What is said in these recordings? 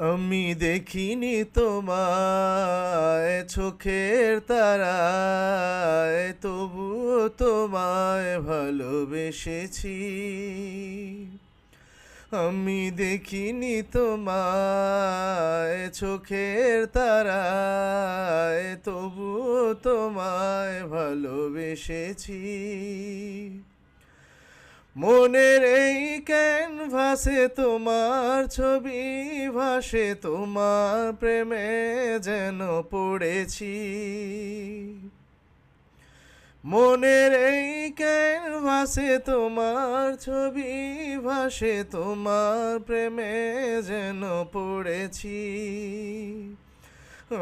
আমি দেখিনি তোমায় চোখের তারায়, তবুও তোমায় ভালোবেসেছি। আমি দেখিনি তোমায় চোখের তারায়, তবুও তোমায় ভালোবেসেছি। মনের এই ক্যানভাসে তোমার ছবি ভাসে, তোমার প্রেমে যেন পড়েছি। মনের এই ক্যানভাসে তোমার ছবি ভাসে, তোমার প্রেমে যেন পড়েছি।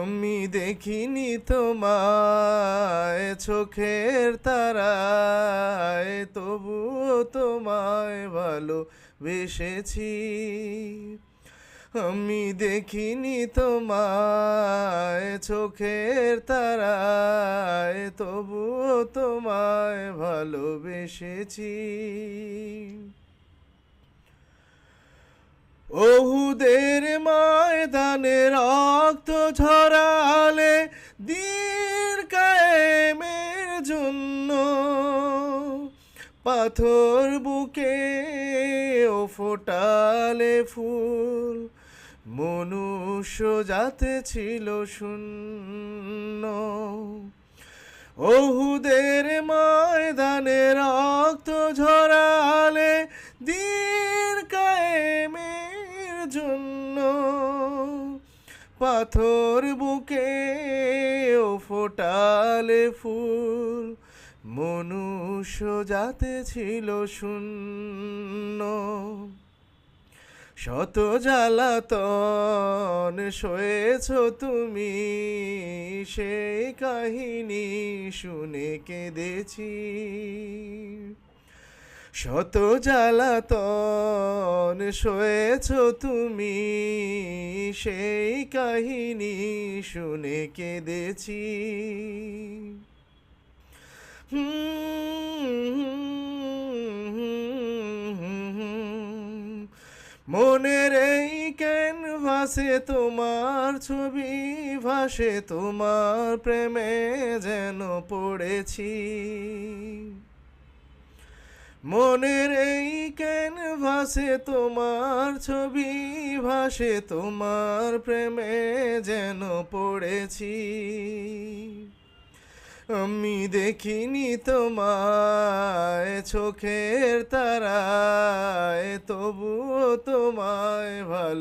আমি দেখিনি তোমায় চোখের তারায়, তবুও তোমায় ভালোবেসেছি। আমি দেখিনি তোমায় চোখের তারায়, তবুও তোমায় ভালোবেসেছি। ওহুদের ময়দানে রক্ত ঝরালে দিন কায়েমের জন্য, পাথর বুকে ও ফোটালে ফুল, মনুষ্য জাতে ছিল শূন্য। ওহুদের ময়দানে রক্ত ঝরালে দিন কায়েমের জন্য, পাথর বুকে ও ফোটালে ফুল, মনুষ্য জাতে ছিল শূন্য। শত জ্বালাতন সয়েছ তুমি, সেই কাহিনী শুনে কেঁদেছি। শত জ্বালাতন সয়েছ তুমি, সেই কাহিনী শুনে কেঁদেছি। মনের এই ক্যানভাসে তোমার ছবি ভাসে, তোমার প্রেমে যেন পড়েছি। মনের এই ক্যানভাসে তোমার ছবি ভাসে, তোমার প্রেমে যেন পড়েছি। আমি দেখিনি তোমায় চোখের তারায়, তবুও তোমায় ভালো